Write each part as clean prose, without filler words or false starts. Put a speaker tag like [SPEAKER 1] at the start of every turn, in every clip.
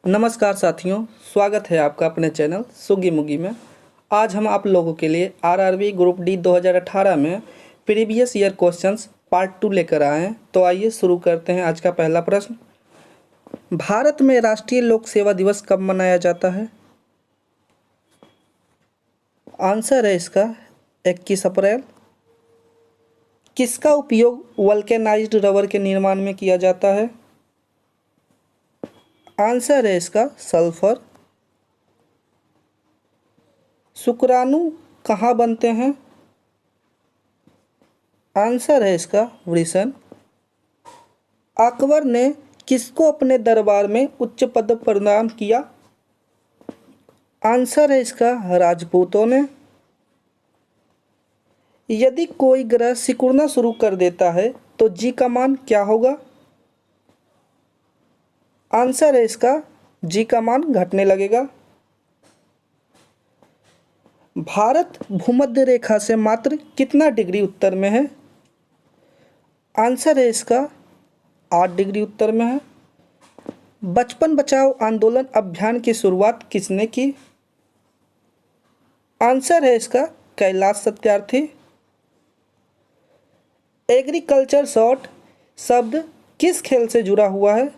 [SPEAKER 1] नमस्कार साथियों, स्वागत है आपका अपने चैनल सुगी मुगी में। आज हम आप लोगों के लिए आरआरबी ग्रुप डी 2018 में प्रीवियस ईयर क्वेश्चंस पार्ट 2 लेकर आए हैं। तो आइए शुरू करते हैं। आज का पहला प्रश्न, भारत में राष्ट्रीय लोक सेवा दिवस कब मनाया जाता है? आंसर है इसका 21 अप्रैल। किसका उपयोग वल्केनाइज्ड रबर के निर्माण में किया जाता है? आंसर है इसका सल्फर। शुक्राणु कहाँ बनते हैं? आंसर है इसका वृषण। अकबर ने किसको अपने दरबार में उच्च पद प्रदान किया? आंसर है इसका राजपूतों ने। यदि कोई ग्रह सिकुड़ना शुरू कर देता है तो जी का मान क्या होगा? आंसर है इसका जी का मान घटने लगेगा। भारत भूमध्य रेखा से मात्र कितना डिग्री उत्तर में है? आंसर है इसका 8 डिग्री उत्तर में है। बचपन बचाओ आंदोलन अभियान की शुरुआत किसने की? आंसर है इसका कैलाश सत्यार्थी। एग्रीकल्चर शॉट शब्द किस खेल से जुड़ा हुआ है?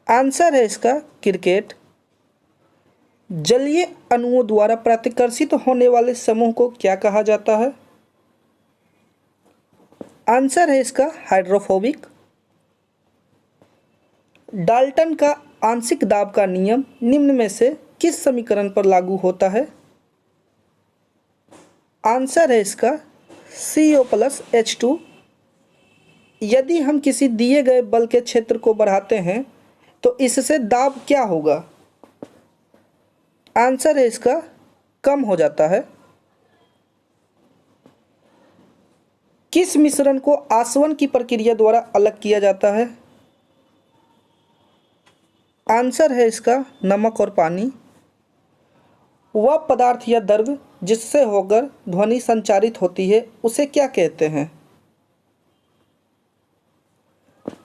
[SPEAKER 1] आंसर है इसका क्रिकेट। जलीय अणुओं द्वारा प्रतिकर्षित होने वाले समूह को क्या कहा जाता है? आंसर है इसका हाइड्रोफोबिक। डाल्टन का आंशिक दाब का नियम निम्न में से किस समीकरण पर लागू होता है? आंसर है इसका CO+H2। यदि हम किसी दिए गए बल के क्षेत्र को बढ़ाते हैं तो इससे दाब क्या होगा? आंसर है इसका कम हो जाता है। किस मिश्रण को आसवन की प्रक्रिया द्वारा अलग किया जाता है? आंसर है इसका नमक और पानी। वह पदार्थ या द्रव्य जिससे होकर ध्वनि संचारित होती है उसे क्या कहते हैं?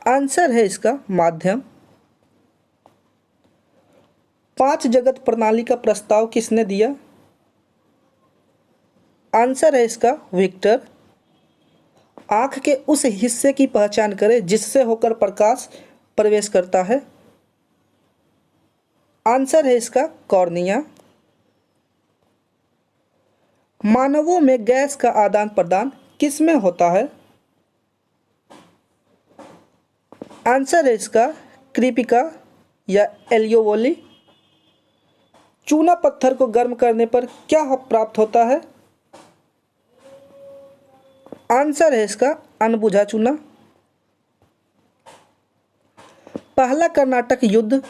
[SPEAKER 1] आंसर है इसका माध्यम। 5 जगत प्रणाली का प्रस्ताव किसने दिया? आंसर है इसका विक्टर। आँख के उस हिस्से की पहचान करें जिससे होकर प्रकाश प्रवेश करता है। आंसर है इसका कॉर्निया। मानवों में गैस का आदान प्रदान किस में होता है? आंसर है इसका क्रीपिका या एलियोवोली। चूना पत्थर को गर्म करने पर क्या प्राप्त होता है? आंसर है इसका अनबुझा चूना। पहला कर्नाटक युद्ध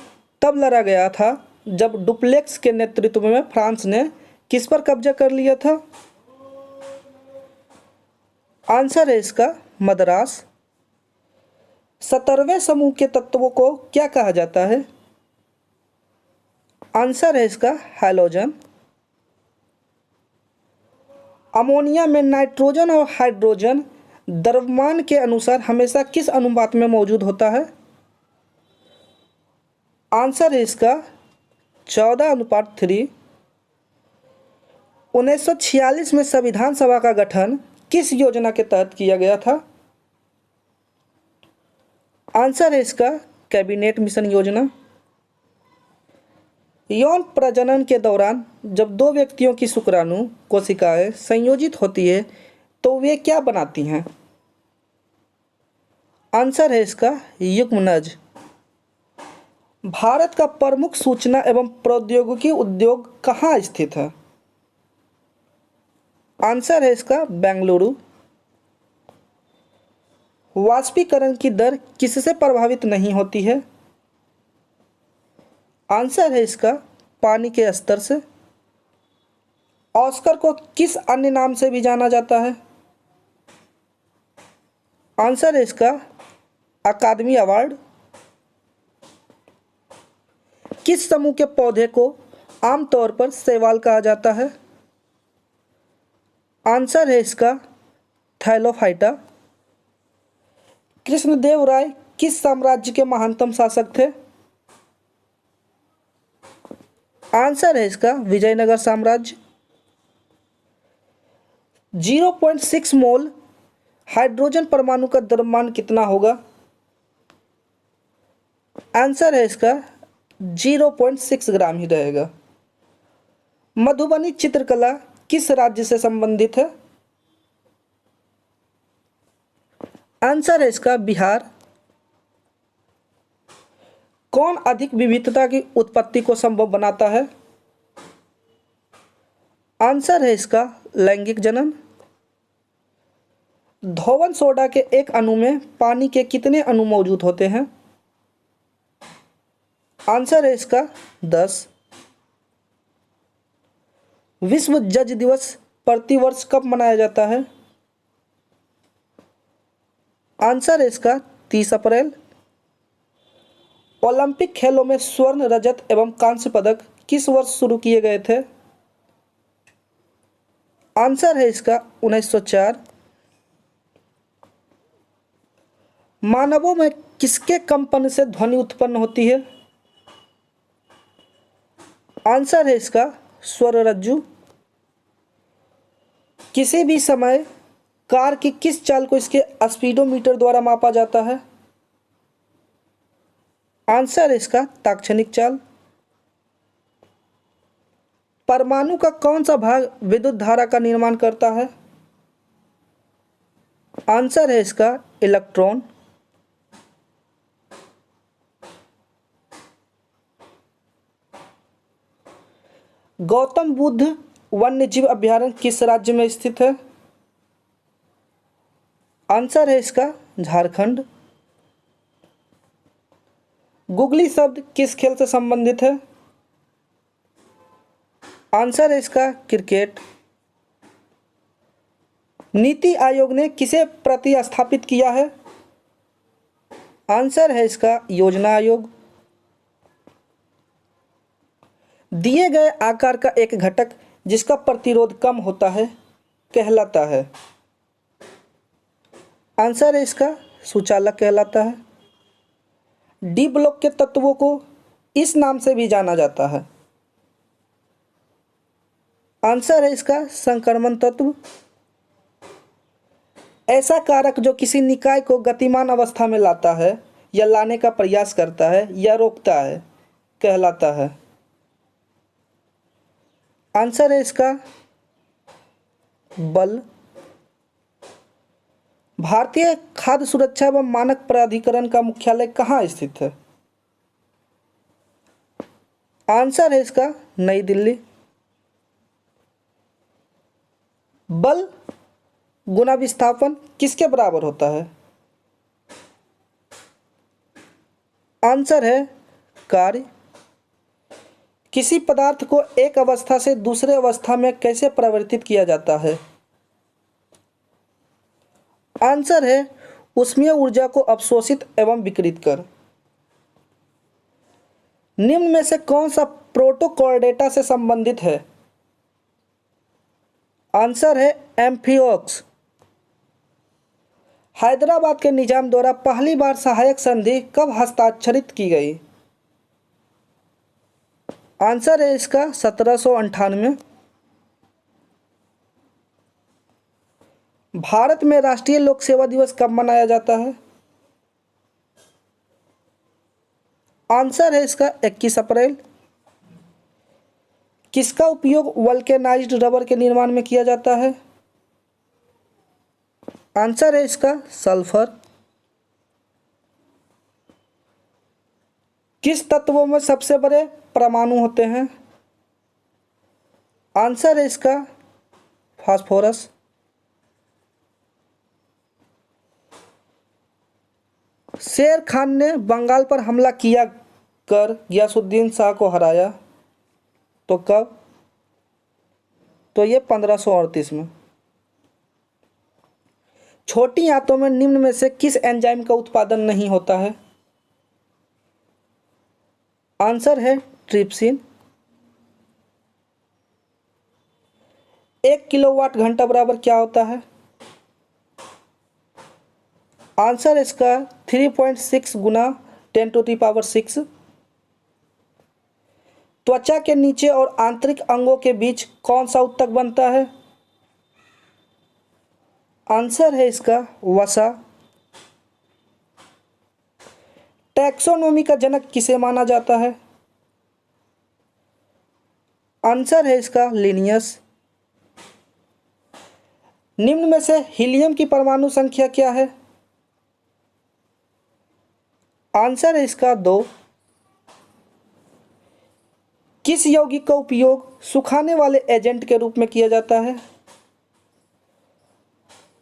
[SPEAKER 1] तब लड़ा गया था जब डुप्लेक्स के नेतृत्व में फ्रांस ने किस पर कब्जा कर लिया था? आंसर है इसका मद्रास। 17वें समूह के तत्वों को क्या कहा जाता है? आंसर है इसका हैलोजन। अमोनिया में नाइट्रोजन और हाइड्रोजन द्रव्यमान के अनुसार हमेशा किस अनुपात में मौजूद होता है? आंसर है इसका 14:3। 1946 में संविधान सभा का गठन किस योजना के तहत किया गया था? आंसर है इसका कैबिनेट मिशन योजना। यौन प्रजनन के दौरान जब दो व्यक्तियों की शुक्राणु कोशिकाएं संयोजित होती है तो वे क्या बनाती हैं? आंसर है इसका युग्मनज। भारत का प्रमुख सूचना एवं प्रौद्योगिकी उद्योग कहाँ स्थित है? आंसर है इसका बेंगलुरु। वाष्पीकरण की दर किससे प्रभावित नहीं होती है? आंसर है इसका पानी के स्तर से। ऑस्कर को किस अन्य नाम से भी जाना जाता है? आंसर है इसका अकादमी अवार्ड। किस समूह के पौधे को आमतौर पर शैवाल कहा जाता है? आंसर है इसका थैलोफाइटा। कृष्णदेव राय किस साम्राज्य के महानतम शासक थे? आंसर है इसका विजयनगर साम्राज्य। 0.6 मोल हाइड्रोजन परमाणु का द्रव्यमान कितना होगा? आंसर है इसका 0.6 ग्राम ही रहेगा। मधुबनी चित्रकला किस राज्य से संबंधित है? आंसर है इसका बिहार। कौन अधिक विविधता की उत्पत्ति को संभव बनाता है? आंसर है इसका लैंगिक जनन। धोवन सोडा के एक अणु में पानी के कितने अणु मौजूद होते हैं? आंसर है इसका 10। विश्व जज दिवस प्रतिवर्ष कब मनाया जाता है? आंसर है इसका 30 अप्रैल। ओलंपिक खेलों में स्वर्ण, रजत एवं कांस्य पदक किस वर्ष शुरू किए गए थे? आंसर है इसका 1904। मानवों में किसके कंपन से ध्वनि उत्पन्न होती है? आंसर है इसका स्वररज्जु। किसी भी समय कार की किस चाल को इसके स्पीडोमीटर द्वारा मापा जाता है? आंसर है इसका ताक्षणिक चाल। परमाणु का कौन सा भाग विद्युत धारा का निर्माण करता है? आंसर है इसका इलेक्ट्रॉन। गौतम बुद्ध वन्यजीव अभयारण्य किस राज्य में स्थित है? आंसर है इसका झारखंड। गुगली शब्द किस खेल से संबंधित है? आंसर है इसका क्रिकेट। नीति आयोग ने किसे प्रतिस्थापित किया है? आंसर है इसका योजना आयोग। दिए गए आकार का एक घटक जिसका प्रतिरोध कम होता है कहलाता है? आंसर है इसका सुचालक कहलाता है। डी ब्लॉक के तत्वों को इस नाम से भी जाना जाता है? आंसर है इसका संक्रमण तत्व। ऐसा कारक जो किसी निकाय को गतिमान अवस्था में लाता है या लाने का प्रयास करता है या रोकता है कहलाता है? आंसर है इसका बल। भारतीय खाद्य सुरक्षा एवं मानक प्राधिकरण का मुख्यालय कहाँ स्थित है? आंसर है इसका नई दिल्ली। बल गुना विस्थापन किसके बराबर होता है? आंसर है कार्य। किसी पदार्थ को एक अवस्था से दूसरे अवस्था में कैसे परिवर्तित किया जाता है? आंसर है ऊष्मीय ऊर्जा को अवशोषित एवं विकिरित कर। निम्न में से कौन सा प्रोटोकॉर्डेटा से संबंधित है? आंसर है एम्फिओक्स। हैदराबाद के निजाम द्वारा पहली बार सहायक संधि कब हस्ताक्षरित की गई? आंसर है इसका 1798। भारत में राष्ट्रीय लोक सेवा दिवस कब मनाया जाता है? आंसर है इसका 21 अप्रैल। किसका उपयोग वल्केनाइज्ड रबर के निर्माण में किया जाता है? आंसर है इसका सल्फर। किस तत्वों में सबसे बड़े परमाणु होते हैं? आंसर है इसका फास्फोरस। शेर खान ने बंगाल पर हमला किया कर गयासुद्दीन शाह को हराया तो कब? तो ये 1538 में। छोटी आंतों में निम्न में से किस एंजाइम का उत्पादन नहीं होता है? आंसर है ट्रिप्सिन। 1 किलोवाट घंटा बराबर क्या होता है? आंसर इसका 3.6 गुना 10⁻⁶। त्वचा के नीचे और आंतरिक अंगों के बीच कौन सा ऊतक बनता है? आंसर है इसका वसा। टैक्सोनॉमी का जनक किसे माना जाता है? आंसर है इसका लिनियस। निम्न में से हीलियम की परमाणु संख्या क्या है? आंसर है इसका 2। किस यौगिक का उपयोग सुखाने वाले एजेंट के रूप में किया जाता है?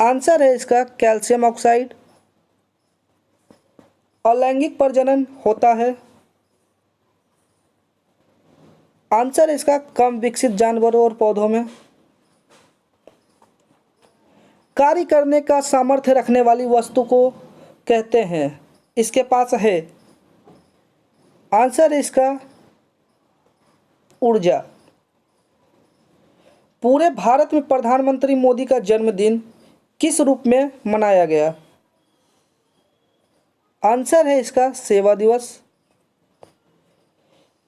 [SPEAKER 1] आंसर है इसका कैल्शियम ऑक्साइड। अलैंगिक प्रजनन होता है? आंसर है इसका कम विकसित जानवरों और पौधों में। कार्य करने का सामर्थ्य रखने वाली वस्तु को कहते हैं, इसके पास है? आंसर है इसका ऊर्जा। पूरे भारत में प्रधानमंत्री मोदी का जन्मदिन किस रूप में मनाया गया? आंसर है इसका सेवा दिवस।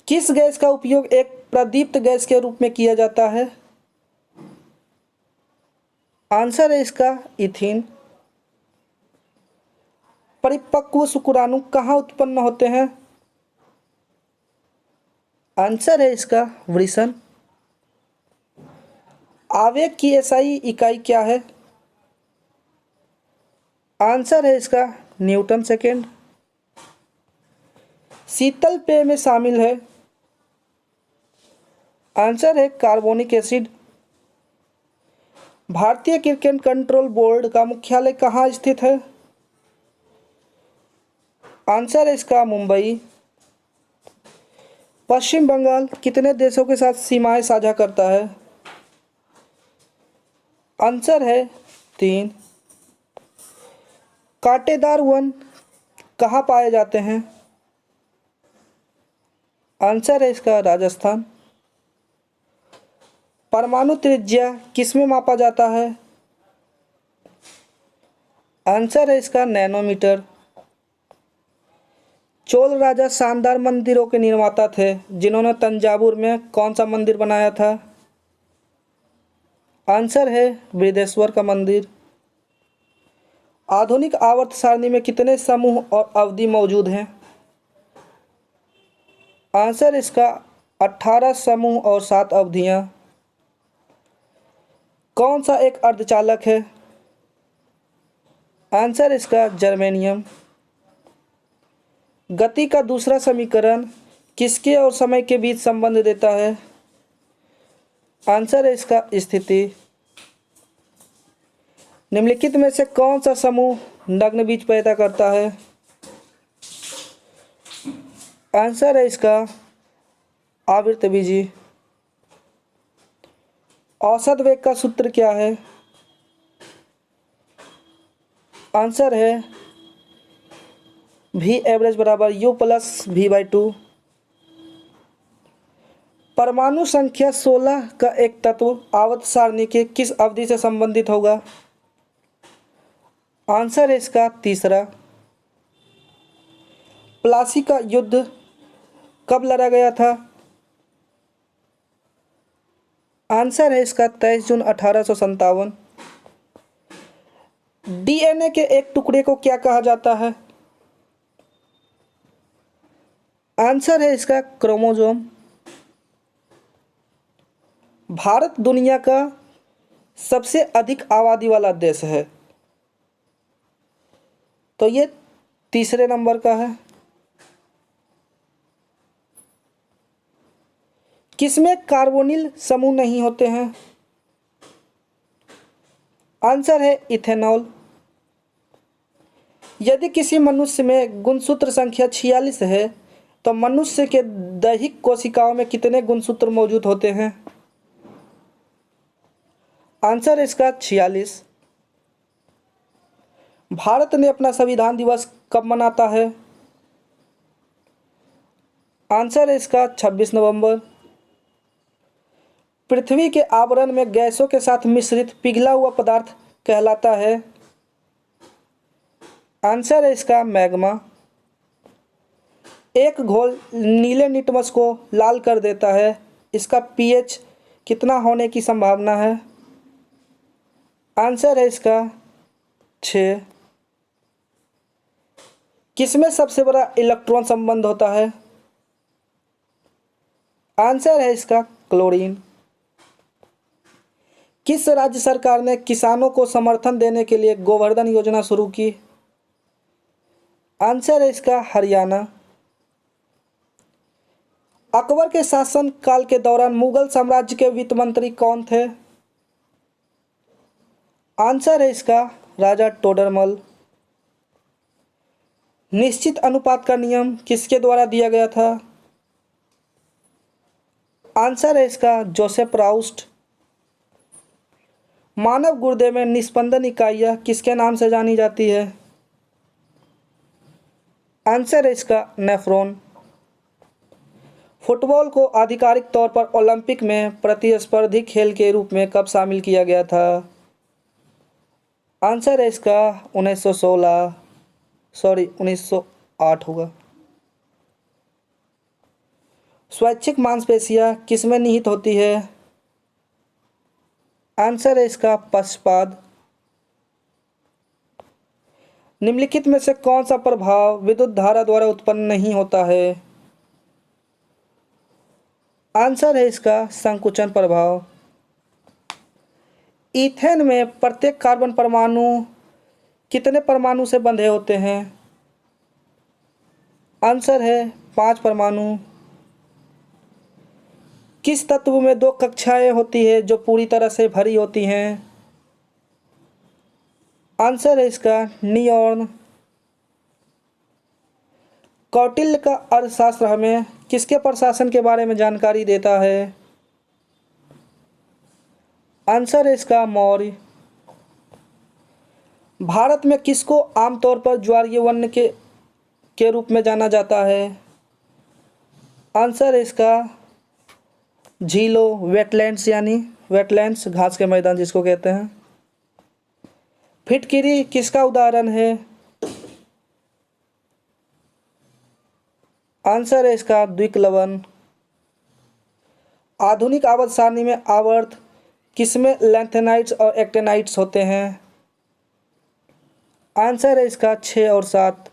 [SPEAKER 1] किस गैस का उपयोग एक प्रदीप्त गैस के रूप में किया जाता है? आंसर है इसका इथीन। परिपक्व शुक्राणु कहाँ उत्पन्न होते हैं? आंसर है इसका वृषण। आवेग की एसआई इकाई क्या है? आंसर है इसका न्यूटन सेकेंड। शीतल पेय में शामिल है? आंसर है कार्बोनिक एसिड। भारतीय क्रिकेट कंट्रोल बोर्ड का मुख्यालय कहाँ स्थित है? आंसर है इसका मुंबई। पश्चिम बंगाल कितने देशों के साथ सीमाएं साझा करता है? आंसर है 3। कांटेदार वन कहाँ पाए जाते हैं? आंसर है इसका राजस्थान। परमाणु त्रिज्या किसमें मापा जाता है? आंसर है इसका नैनोमीटर। चोल राजा शानदार मंदिरों के निर्माता थे, जिन्होंने तंजावुर में कौन सा मंदिर बनाया था? आंसर है बृहदेश्वर का मंदिर। आधुनिक आवर्त सारणी में कितने समूह और अवधि मौजूद हैं? आंसर इसका 18 समूह और 7 अवधियां। कौन सा एक अर्धचालक है? आंसर इसका जर्मेनियम। गति का दूसरा समीकरण किसके और समय के बीच संबंध देता है? आंसर है इसका स्थिति। निम्नलिखित में से कौन सा समूह नग्न बीज पैदा करता है? आंसर है इसका आवृतबीजी। औसत वेग का सूत्र क्या है? आंसर है v एवरेज बराबर u प्लस v/2। परमाणु संख्या 16 का एक तत्व आवर्त सारणी के किस अवधि से संबंधित होगा? आंसर है इसका तीसरा। प्लासी का युद्ध कब लड़ा गया था? आंसर है इसका 23 जून 1857। डीएनए के एक टुकड़े को क्या कहा जाता है? आंसर है इसका क्रोमोसोम। भारत दुनिया का सबसे अधिक आबादी वाला देश है, तो ये तीसरे नंबर का है। किसमें कार्बोनिल समूह नहीं होते हैं? आंसर है इथेनॉल। यदि किसी मनुष्य में गुणसूत्र संख्या 46 है, तो मनुष्य के दैहिक कोशिकाओं में कितने गुणसूत्र मौजूद होते हैं? आंसर इसका 46। भारत ने अपना संविधान दिवस कब मनाता है? आंसर है इसका 26 नवंबर। पृथ्वी के आवरण में गैसों के साथ मिश्रित पिघला हुआ पदार्थ कहलाता है? आंसर है इसका मैग्मा। एक घोल नीले लिटमस को लाल कर देता है, इसका पीएच कितना होने की संभावना है? आंसर है इसका 6। किसमें सबसे बड़ा इलेक्ट्रॉन संबंध होता है? आंसर है इसका क्लोरीन। किस राज्य सरकार ने किसानों को समर्थन देने के लिए गोवर्धन योजना शुरू की? आंसर है इसका हरियाणा। अकबर के शासन काल के दौरान मुगल साम्राज्य के वित्त मंत्री कौन थे? आंसर है इसका राजा टोडरमल। निश्चित अनुपात का नियम किसके द्वारा दिया गया था? आंसर है इसका जोसेफ प्राउस्ट। मानव गुर्दे में निस्पंदन इकाइयाँ किसके नाम से जानी जाती है? आंसर है इसका नेफ्रॉन। फुटबॉल को आधिकारिक तौर पर ओलंपिक में प्रतिस्पर्धी खेल के रूप में कब शामिल किया गया था? आंसर है इसका 1908 होगा। स्वैच्छिक मांसपेशियां किसमें निहित होती है? आंसर है इसका पक्षपाद। निम्नलिखित में से कौन सा प्रभाव विद्युत धारा द्वारा उत्पन्न नहीं होता है? आंसर है इसका संकुचन प्रभाव। ईथेन में प्रत्येक कार्बन परमाणु कितने परमाणु से बंधे होते हैं? आंसर है 5 परमाणु। किस तत्व में 2 कक्षाएं होती है जो पूरी तरह से भरी होती हैं? आंसर है इसका नियॉन। कौटिल्य का अर्थशास्त्र हमें किसके प्रशासन के बारे में जानकारी देता है? आंसर है इसका मौर्य। भारत में किसको आमतौर पर ज्वारीय वन्य के रूप में जाना जाता है? आंसर है इसका झीलों, वेटलैंड्स, यानी वेटलैंड्स घास के मैदान जिसको कहते हैं। फिटकिरी किसका उदाहरण है? आंसर है इसका द्विक्लवन। आधुनिक आवर्त सारणी में आवर्त किसमें लैंथेनाइट्स और एक्टेनाइट्स होते हैं? आंसर है इसका 6 और 7।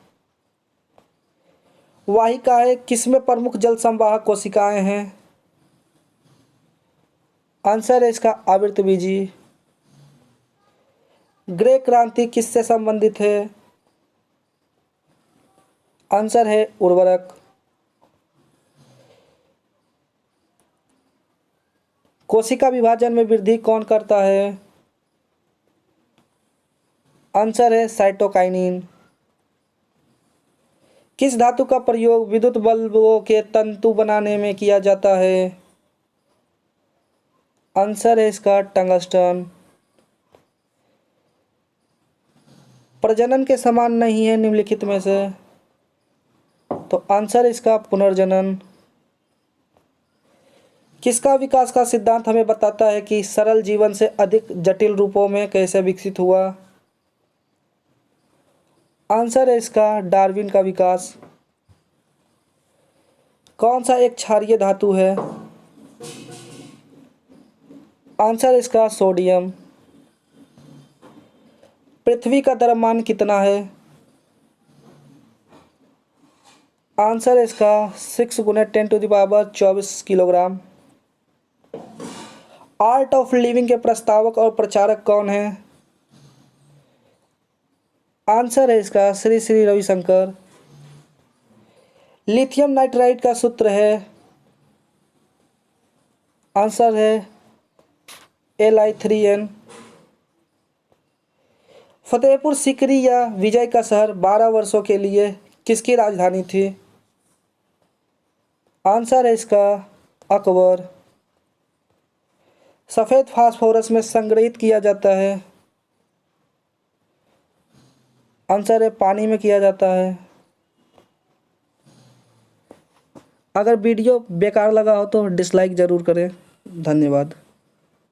[SPEAKER 1] वाहिकाएं किसमें प्रमुख जल संवाहक कोशिकाएं हैं? आंसर है इसका आवृतबीजी। ग्रे क्रांति किससे संबंधित है? आंसर है उर्वरक। कोशिका विभाजन में वृद्धि कौन करता है? आंसर है साइटोकाइनिन। किस धातु का प्रयोग विद्युत बल्बों के तंतु बनाने में किया जाता है? आंसर है इसका टंगस्टन। प्रजनन के समान नहीं है निम्नलिखित में से, तो आंसर इसका पुनर्जनन। किसका विकास का सिद्धांत हमें बताता है कि सरल जीवन से अधिक जटिल रूपों में कैसे विकसित हुआ? आंसर है इसका डार्विन का विकास। कौन सा एक क्षारीय धातु है? आंसर इसका सोडियम। पृथ्वी का द्रव्यमान कितना है? आंसर है इसका 6 × 10⁻24 किलोग्राम। आर्ट ऑफ लिविंग के प्रस्तावक और प्रचारक कौन हैं? आंसर है इसका श्री श्री रविशंकर। लिथियम नाइट्राइड का सूत्र है? आंसर है Li3n। फतेहपुर सीकरी या विजय का शहर 12 वर्षों के लिए किसकी राजधानी थी? आंसर है इसका अकबर। सफ़ेद फास्फोरस में संग्रहित किया जाता है? आंसर है पानी में किया जाता है। अगर वीडियो बेकार लगा हो तो डिसलाइक ज़रूर करें। धन्यवाद।